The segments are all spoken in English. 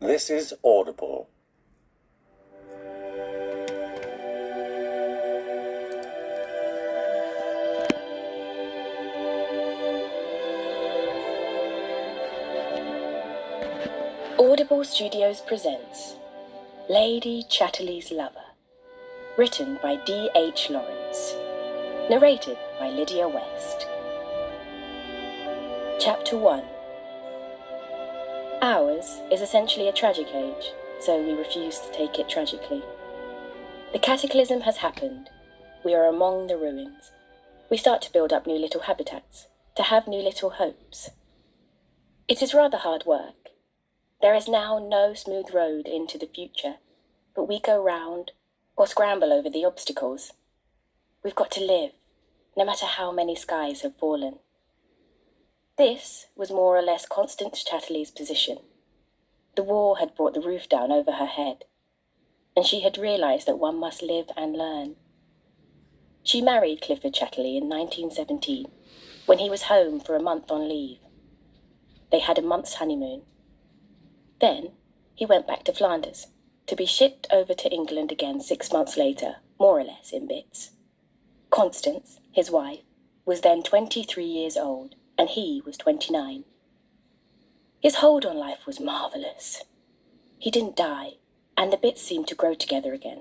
This is Audible. Audible Studios presents Lady Chatterley's Lover, written by D.H. Lawrence, narrated by Lydia West. Chapter 1. Ours is essentially a tragic age, so we refuse to take it tragically. The cataclysm has happened. We are among the ruins. We start to build up new little habitats, to have new little hopes. It is rather hard work. There is now no smooth road into the future, but we go round or scramble over the obstacles. We've got to live, no matter how many skies have fallen. This was more or less Constance Chatterley's position. The war had brought the roof down over her head, and she had realised that one must live and learn. She married Clifford Chatterley in 1917, when he was home for a month on leave. They had a month's honeymoon. Then he went back to Flanders, to be shipped over to England again 6 months later, more or less in bits. Constance, his wife, was then 23 years old, and he was 29. His hold on life was marvellous. He didn't die, and the bits seemed to grow together again.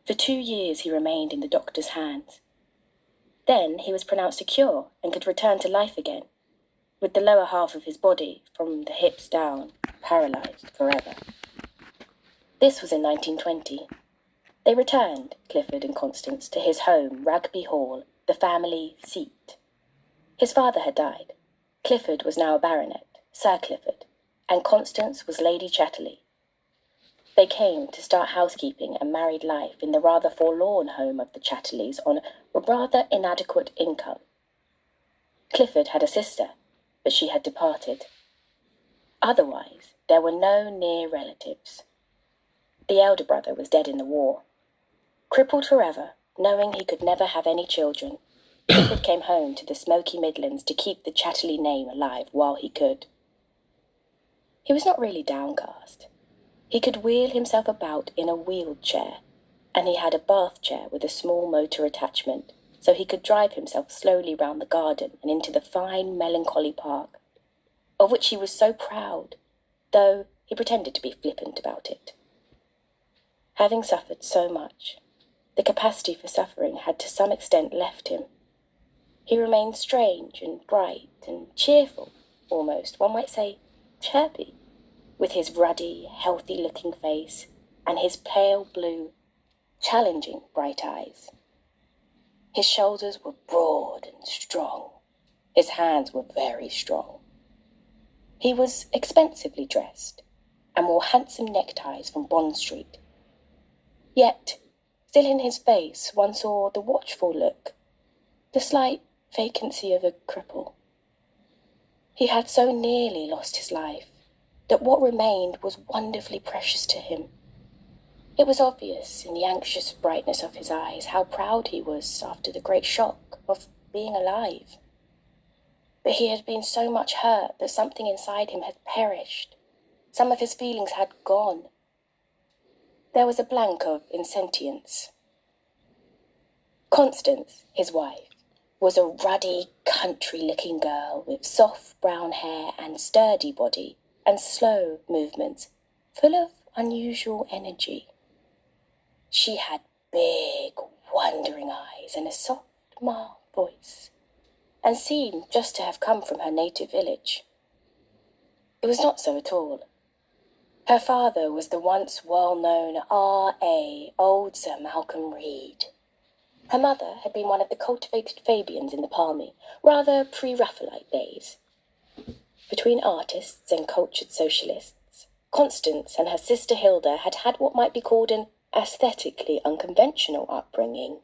For 2 years he remained in the doctor's hands. Then he was pronounced a cure and could return to life again, with the lower half of his body, from the hips down, paralysed forever. This was in 1920. They returned, Clifford and Constance, to his home, Rugby Hall, the family seat. His father had died. Clifford was now a baronet, Sir Clifford, and Constance was Lady Chatterley. They came to start housekeeping and married life in the rather forlorn home of the Chatterleys on a rather inadequate income. Clifford had a sister, but she had departed. Otherwise, there were no near relatives. The elder brother was dead in the war. Crippled forever, knowing he could never have any children, Clifford came home to the smoky Midlands to keep the Chatterley name alive while he could. He was not really downcast. He could wheel himself about in a wheeled chair, and he had a bath chair with a small motor attachment, so he could drive himself slowly round the garden and into the fine, melancholy park, of which he was so proud, though he pretended to be flippant about it. Having suffered so much, the capacity for suffering had to some extent left him. He remained strange and bright and cheerful, almost, one might say, chirpy, with his ruddy, healthy-looking face and his pale blue, challenging bright eyes. His shoulders were broad and strong. His hands were very strong. He was expensively dressed and wore handsome neckties from Bond Street. Yet, still in his face, one saw the watchful look, the slight vacancy of a cripple. He had so nearly lost his life that what remained was wonderfully precious to him. It was obvious in the anxious brightness of his eyes how proud he was after the great shock of being alive. But he had been so much hurt that something inside him had perished. Some of his feelings had gone. There was a blank of insentience. Constance, his wife, was a ruddy, country-looking girl with soft brown hair and sturdy body and slow movements, full of unusual energy. She had big, wondering eyes and a soft, mild voice, and seemed just to have come from her native village. It was not so at all. Her father was the once well-known R.A. old Sir Malcolm Reed. Her mother had been one of the cultivated Fabians in the palmy, rather pre-Raphaelite days. Between artists and cultured socialists, Constance and her sister Hilda had had what might be called an aesthetically unconventional upbringing.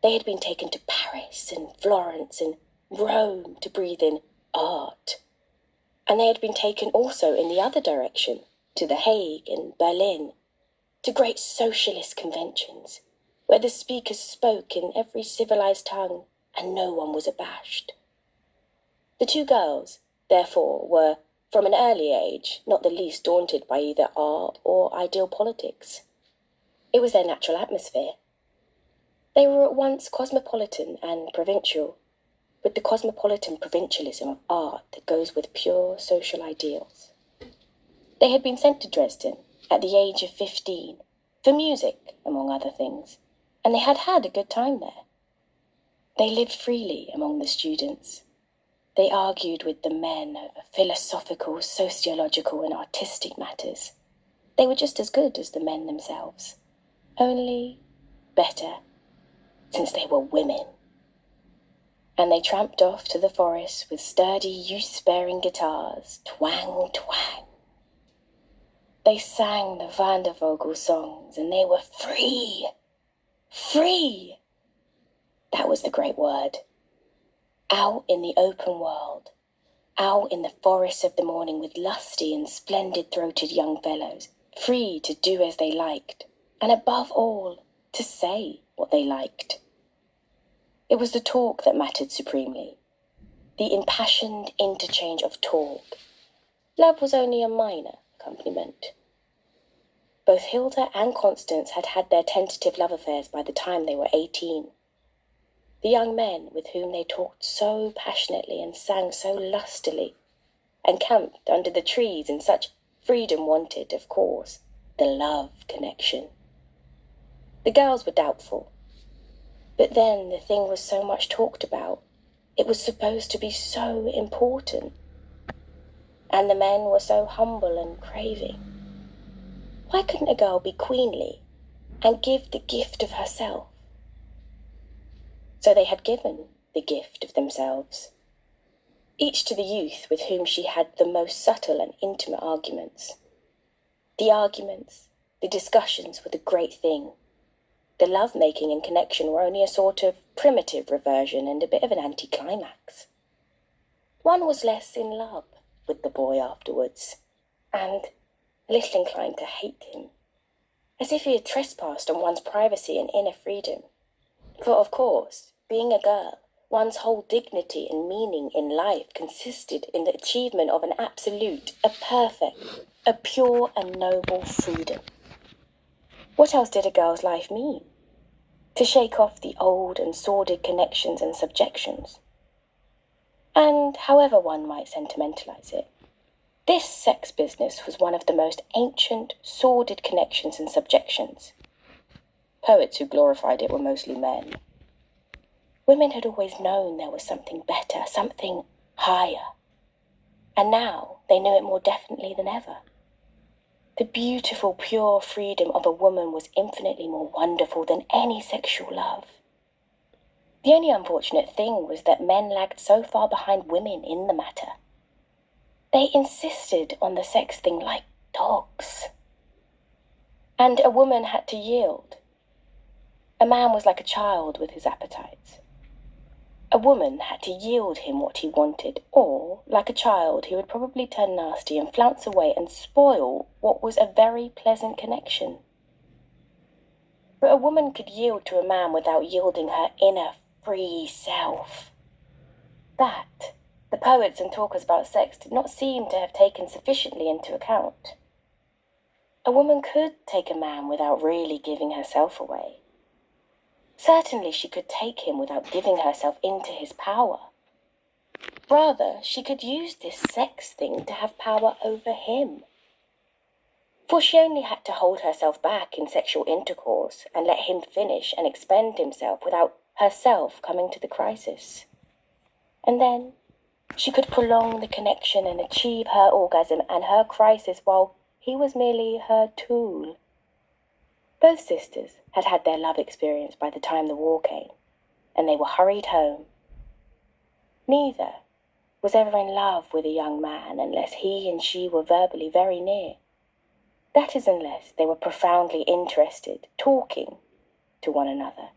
They had been taken to Paris and Florence and Rome to breathe in art. And they had been taken also in the other direction, to The Hague and Berlin, to great socialist conventions, where the speakers spoke in every civilized tongue and no one was abashed. The two girls, therefore, were from an early age, not the least daunted by either art or ideal politics. It was their natural atmosphere. They were at once cosmopolitan and provincial, with the cosmopolitan provincialism of art that goes with pure social ideals. They had been sent to Dresden at the age of 15 for music, among other things, and they had had a good time there. They lived freely among the students. They argued with the men over philosophical, sociological, and artistic matters. They were just as good as the men themselves, only better, since they were women. And they tramped off to the forest with sturdy, youth-sparing guitars, twang, twang. They sang the Vandervogel songs, and they were free. Free! That was the great word. Out in the open world, out in the forests of the morning with lusty and splendid-throated young fellows, free to do as they liked, and above all, to say what they liked. It was the talk that mattered supremely, the impassioned interchange of talk. Love was only a minor accompaniment. Both Hilda and Constance had had their tentative love affairs by the time they were 18. The young men with whom they talked so passionately and sang so lustily, and camped under the trees in such freedom wanted, of course, the love connection. The girls were doubtful. But then the thing was so much talked about. It was supposed to be so important. And the men were so humble and craving. Why couldn't a girl be queenly and give the gift of herself? So they had given the gift of themselves, each to the youth with whom she had the most subtle and intimate arguments. The discussions were the great thing. The love-making and connection were only a sort of primitive reversion and a bit of an anticlimax. One was less in love with the boy afterwards, and a little inclined to hate him, as if he had trespassed on one's privacy and inner freedom. For, of course, being a girl, one's whole dignity and meaning in life consisted in the achievement of an absolute, a perfect, a pure and noble freedom. What else did a girl's life mean? To shake off the old and sordid connections and subjections. And however one might sentimentalize it, this sex business was one of the most ancient, sordid connections and subjections. Poets who glorified it were mostly men. Women had always known there was something better, something higher. And now they knew it more definitely than ever. The beautiful, pure freedom of a woman was infinitely more wonderful than any sexual love. The only unfortunate thing was that men lagged so far behind women in the matter. They insisted on the sex thing like dogs. And a woman had to yield. A man was like a child with his appetites. A woman had to yield him what he wanted, or, like a child, he would probably turn nasty and flounce away and spoil what was a very pleasant connection. But a woman could yield to a man without yielding her inner free self. That, the poets and talkers about sex did not seem to have taken sufficiently into account. A woman could take a man without really giving herself away. Certainly she could take him without giving herself into his power. Rather, she could use this sex thing to have power over him. For she only had to hold herself back in sexual intercourse and let him finish and expend himself without herself coming to the crisis. And then she could prolong the connection and achieve her orgasm and her crisis while he was merely her tool. Both sisters had had their love experience by the time the war came, and they were hurried home. Neither was ever in love with a young man unless he and she were verbally very near. That is, unless they were profoundly interested, talking to one another.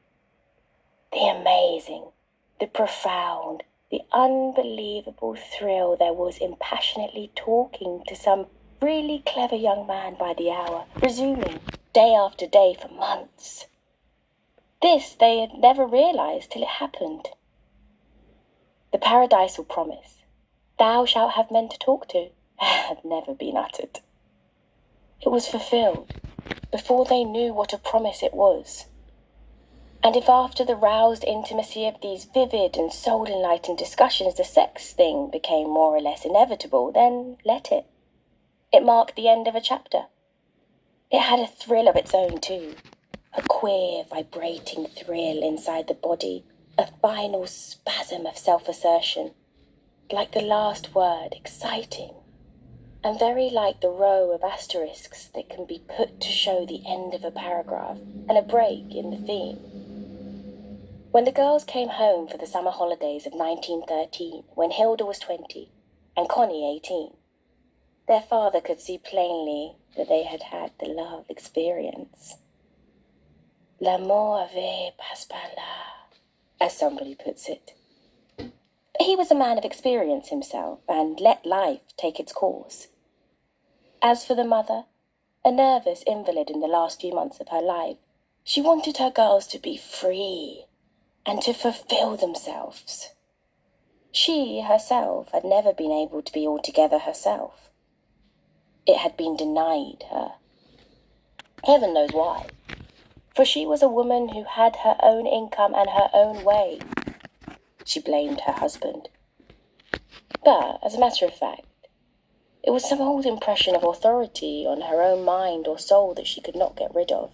The amazing, the profound, the unbelievable thrill there was in passionately talking to some really clever young man by the hour, resuming day after day for months. This they had never realized till it happened. The paradisal promise, "Thou shalt have men to talk to," had never been uttered. It was fulfilled before they knew what a promise it was. And if after the roused intimacy of these vivid and soul-enlightened discussions the sex thing became more or less inevitable, then let it. It marked the end of a chapter. It had a thrill of its own too, a queer, vibrating thrill inside the body, a final spasm of self-assertion, like the last word, exciting, and very like the row of asterisks that can be put to show the end of a paragraph and a break in the theme. When the girls came home for the summer holidays of 1913, when Hilda was 20 and Connie 18, their father could see plainly that they had had the love experience. L'amour avait passe par là, as somebody puts it. He was a man of experience himself and let life take its course. As for the mother, a nervous invalid in the last few months of her life, she wanted her girls to be free and to fulfill themselves. She herself had never been able to be altogether herself. It had been denied her. Heaven knows why, for she was a woman who had her own income and her own way. She blamed her husband. But, as a matter of fact, it was some old impression of authority on her own mind or soul that she could not get rid of.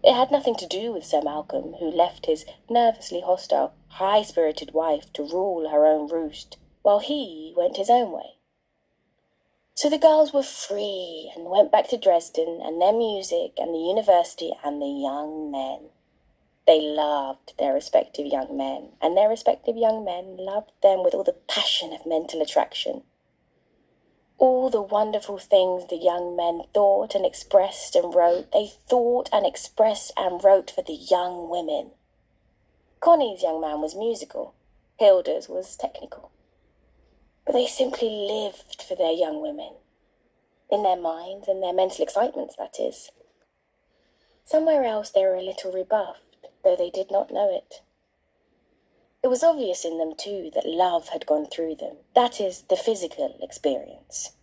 It had nothing to do with Sir Malcolm, who left his nervously hostile, high-spirited wife to rule her own roost, while he went his own way. So the girls were free and went back to Dresden and their music and the university and the young men. They loved their respective young men, and their respective young men loved them with all the passion of mental attraction. All the wonderful things the young men thought and expressed and wrote, they thought and expressed and wrote for the young women. Connie's young man was musical, Hilda's was technical. But they simply lived for their young women. In their minds and their mental excitements, that is. Somewhere else they were a little rebuffed, though they did not know it. It was obvious in them, too, that love had gone through them. That is, the physical experience.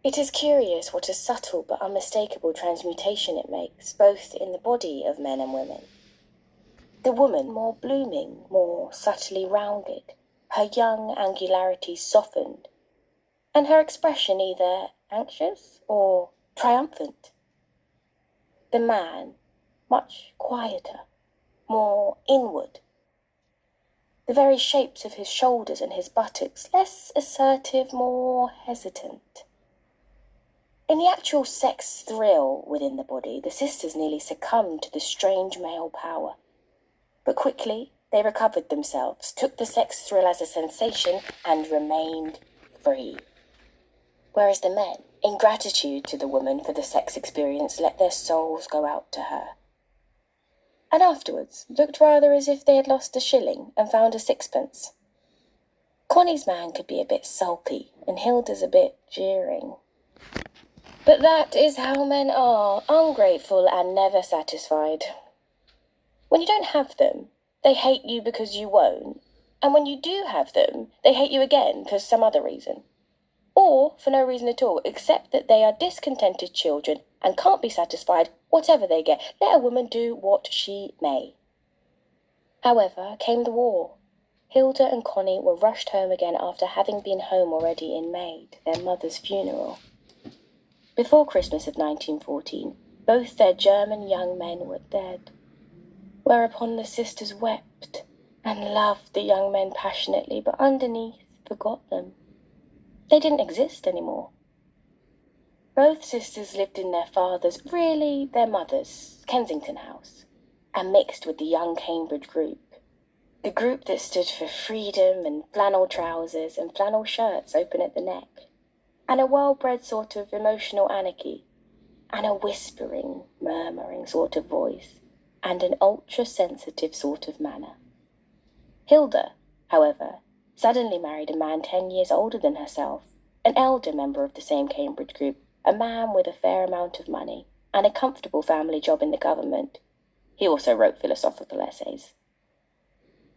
It is curious what a subtle but unmistakable transmutation it makes, both in the body of men and women. The woman more blooming, more subtly rounded, her young angularity softened, and her expression either anxious or triumphant. The man, much quieter, more inward. The very shapes of his shoulders and his buttocks, less assertive, more hesitant. In the actual sex thrill within the body, the sisters nearly succumbed to the strange male power. But quickly they recovered themselves, took the sex thrill as a sensation, and remained free. Whereas the men, in gratitude to the woman for the sex experience, let their souls go out to her. And afterwards looked rather as if they had lost a shilling and found a sixpence. Connie's man could be a bit sulky, and Hilda's a bit jeering. But that is how men are, ungrateful and never satisfied. When you don't have them, they hate you because you won't, and when you do have them, they hate you again for some other reason. Or for no reason at all, except that they are discontented children and can't be satisfied whatever they get. Let a woman do what she may. However, came the war. Hilda and Connie were rushed home again after having been home already in May, their mother's funeral. Before Christmas of 1914, both their German young men were dead, whereupon the sisters wept and loved the young men passionately, but underneath forgot them. They didn't exist anymore. Both sisters lived in their father's, really their mother's, Kensington house, and mixed with the young Cambridge group. The group that stood for freedom and flannel trousers and flannel shirts open at the neck, and a well-bred sort of emotional anarchy, and a whispering, murmuring sort of voice, and an ultra-sensitive sort of manner. Hilda, however, suddenly married a man 10 years older than herself, an elder member of the same Cambridge group, a man with a fair amount of money, and a comfortable family job in the government. He also wrote philosophical essays.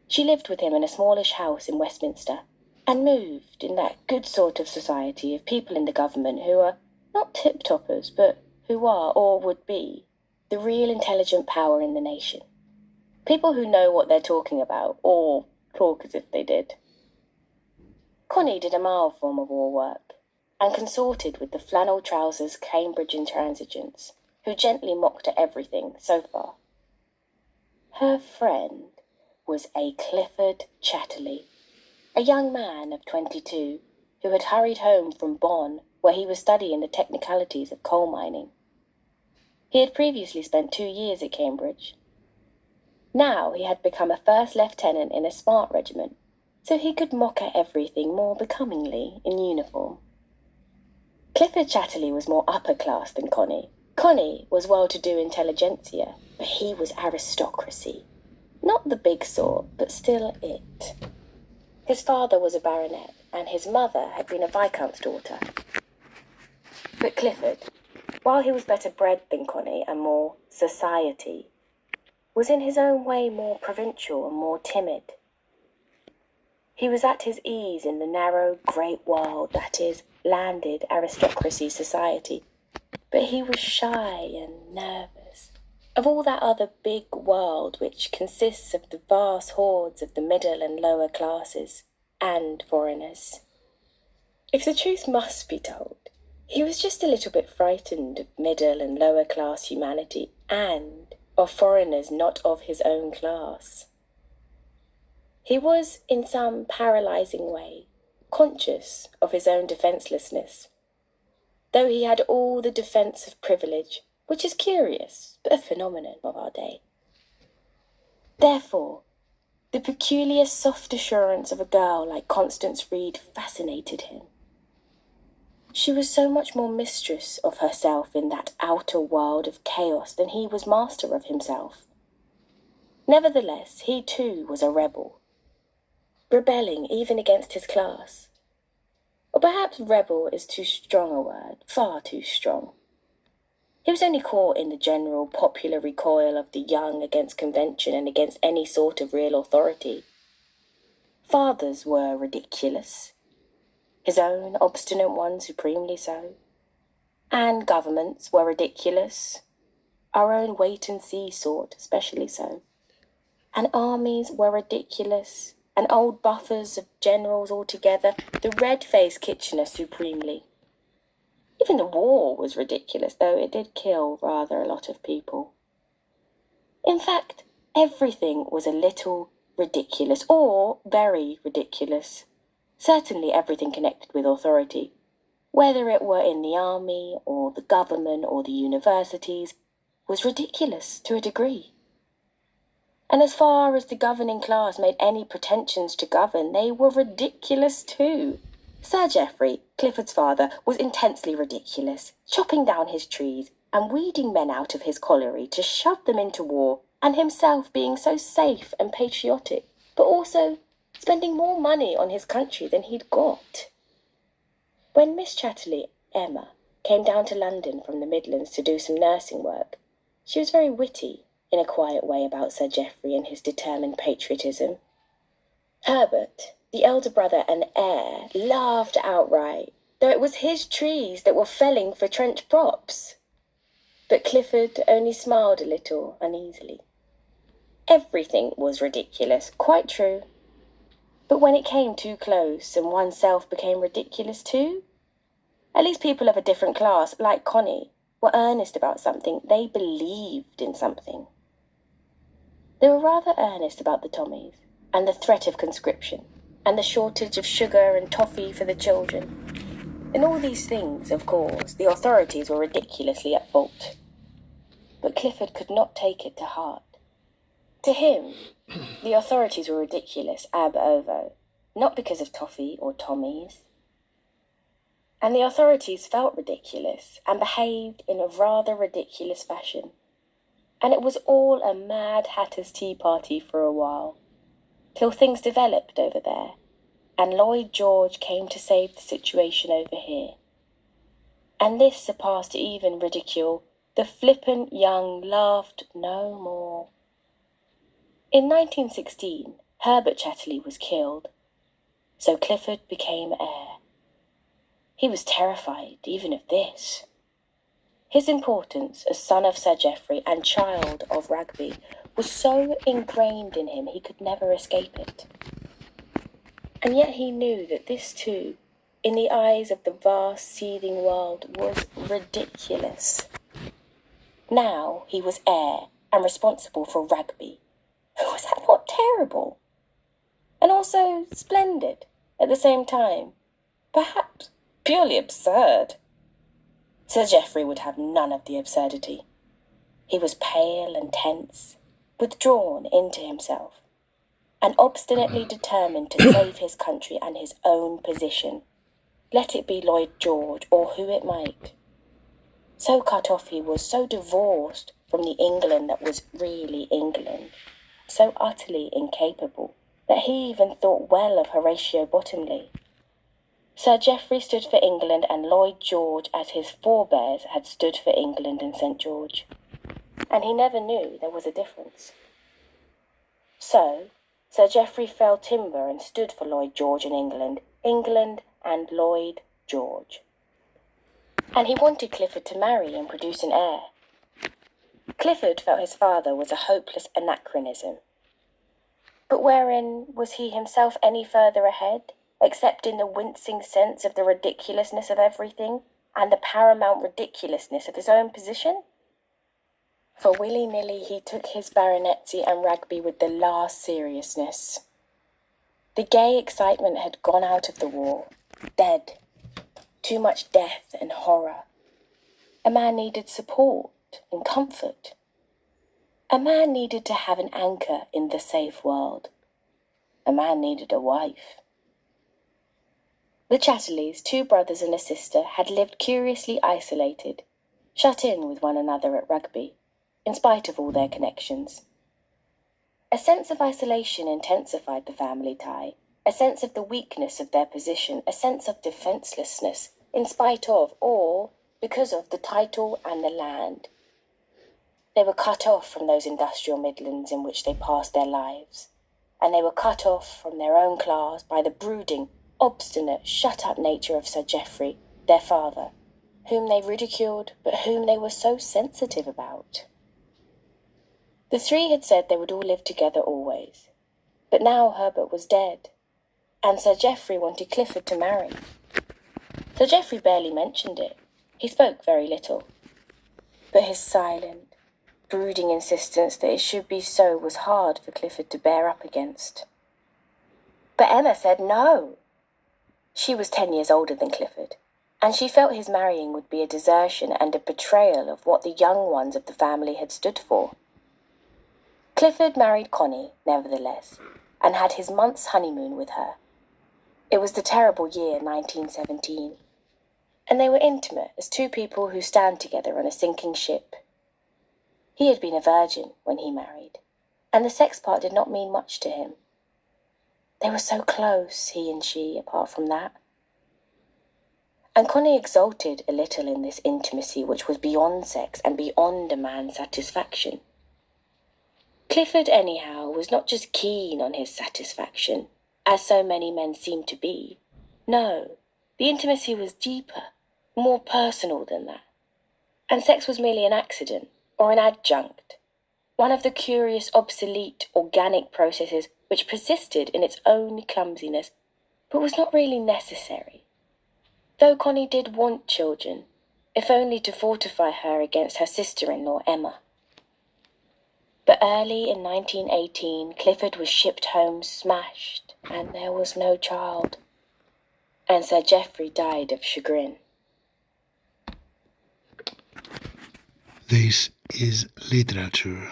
She lived with him in a smallish house in Westminster, and moved in that good sort of society of people in the government who are not tip-toppers, but who are, or would be, the real intelligent power in the nation. People who know what they're talking about, or talk as if they did. Connie did a mild form of war work, and consorted with the flannel-trousers Cambridge intransigents, who gently mocked at everything so far. Her friend was a Clifford Chatterley, a young man of 22 who had hurried home from Bonn, where he was studying the technicalities of coal mining. He had previously spent 2 years at Cambridge. Now he had become a first lieutenant in a smart regiment, so he could mock at everything more becomingly in uniform. Clifford Chatterley was more upper class than Connie. Connie was well-to-do intelligentsia, but he was aristocracy. Not the big sort, but still it. His father was a baronet, and his mother had been a viscount's daughter. But Clifford, while he was better bred than Connie and more society, was in his own way more provincial and more timid. He was at his ease in the narrow, great world that is landed aristocracy society, but he was shy and nervous of all that other big world which consists of the vast hordes of the middle and lower classes and foreigners. If the truth must be told, he was just a little bit frightened of middle and lower class humanity and of foreigners not of his own class. He was, in some paralyzing way, conscious of his own defencelessness, though he had all the defence of privilege, which is curious, but a phenomenon of our day. Therefore, the peculiar soft assurance of a girl like Constance Reed fascinated him. She was so much more mistress of herself in that outer world of chaos than he was master of himself. Nevertheless, he too was a rebel, rebelling even against his class. Or perhaps rebel is too strong a word, far too strong. He was only caught in the general popular recoil of the young against convention and against any sort of real authority. Fathers were ridiculous, his own obstinate one supremely so, and governments were ridiculous, our own wait-and-see sort especially so, and armies were ridiculous, and old buffers of generals altogether, the red-faced Kitchener supremely. Even the war was ridiculous, though it did kill rather a lot of people. In fact, everything was a little ridiculous, or very ridiculous. Certainly everything connected with authority, whether it were in the army, or the government, or the universities, was ridiculous to a degree. And as far as the governing class made any pretensions to govern, they were ridiculous too. Sir Geoffrey, Clifford's father, was intensely ridiculous, chopping down his trees and weeding men out of his colliery to shove them into war, and himself being so safe and patriotic, but also spending more money on his country than he'd got. When Miss Chatterley, Emma, came down to London from the Midlands to do some nursing work, she was very witty, in a quiet way, about Sir Geoffrey and his determined patriotism. Herbert, the elder brother and heir, laughed outright, though it was his trees that were felling for trench props. But Clifford only smiled a little uneasily. Everything was ridiculous, quite true. But when it came too close and oneself became ridiculous too, at least people of a different class, like Connie, were earnest about something. They believed in something. They were rather earnest about the Tommies, and the threat of conscription, and the shortage of sugar and toffee for the children. In all these things, of course, the authorities were ridiculously at fault. But Clifford could not take it to heart. To him, the authorities were ridiculous ab ovo, not because of toffee or Tommies. And the authorities felt ridiculous and behaved in a rather ridiculous fashion. And it was all a Mad Hatter's tea party for a while, till things developed over there, and Lloyd George came to save the situation over here. And this surpassed even ridicule. The flippant young laughed no more. In 1916, Herbert Chatterley was killed. so Clifford became heir. He was terrified even of this. His importance as son of Sir Geoffrey and child of Rugby was so ingrained in him he could never escape it. And yet he knew that this too, in the eyes of the vast seething world, was ridiculous. Now he was heir and responsible for Rugby. Was that not terrible? And also splendid at the same time. Perhaps purely absurd. Sir Geoffrey would have none of the absurdity. He was pale and tense, withdrawn into himself, and obstinately determined to save his country and his own position, let it be Lloyd George or who it might. So cut off he was, so divorced from the England that was really England, so utterly incapable, that he even thought well of Horatio Bottomley. Sir Geoffrey stood for England, and Lloyd George, as his forebears, had stood for England and St. George. And he never knew there was a difference. So, Sir Geoffrey fell timber and stood for Lloyd George and England, England and Lloyd George. And he wanted Clifford to marry and produce an heir. Clifford felt his father was a hopeless anachronism. But wherein was he himself any further ahead, except in the wincing sense of the ridiculousness of everything and the paramount ridiculousness of his own position? For willy-nilly he took his baronetcy and Rugby with the last seriousness. The gay excitement had gone out of the war, dead. Too much death and horror. A man needed support and comfort. A man needed to have an anchor in the safe world. A man needed a wife. The Chatterleys, 2 brothers and a sister, had lived curiously isolated, shut in with one another at Rugby, in spite of all their connections. A sense of isolation intensified the family tie, a sense of the weakness of their position, a sense of defencelessness, in spite of, or because of, the title and the land. They were cut off from those industrial Midlands in which they passed their lives, and they were cut off from their own class by the brooding, obstinate, shut-up nature of Sir Geoffrey, their father, whom they ridiculed, but whom they were so sensitive about. The 3 had said they would all live together always, but now Herbert was dead, and Sir Geoffrey wanted Clifford to marry. Sir Geoffrey barely mentioned it. He spoke very little. But his silent, brooding insistence that it should be so was hard for Clifford to bear up against. But Emma said no. She was 10 years older than Clifford, and she felt his marrying would be a desertion and a betrayal of what the young ones of the family had stood for. Clifford married Connie, nevertheless, and had his month's honeymoon with her. It was the terrible year 1917, and they were intimate as 2 people who stand together on a sinking ship. He had been a virgin when he married, and the sex part did not mean much to him. They were so close, he and she, apart from that. And Connie exulted a little in this intimacy which was beyond sex and beyond a man's satisfaction. Clifford, anyhow, was not just keen on his satisfaction, as so many men seemed to be. No, the intimacy was deeper, more personal than that. And sex was merely an accident, or an adjunct, one of the curious, obsolete, organic processes which persisted in its own clumsiness, but was not really necessary. Though Connie did want children, if only to fortify her against her sister-in-law, Emma. But early in 1918, Clifford was shipped home smashed, and there was no child. And Sir Geoffrey died of chagrin. This is literature.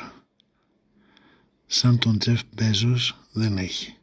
Σαν τον Τζεφ Μπέζος δεν έχει.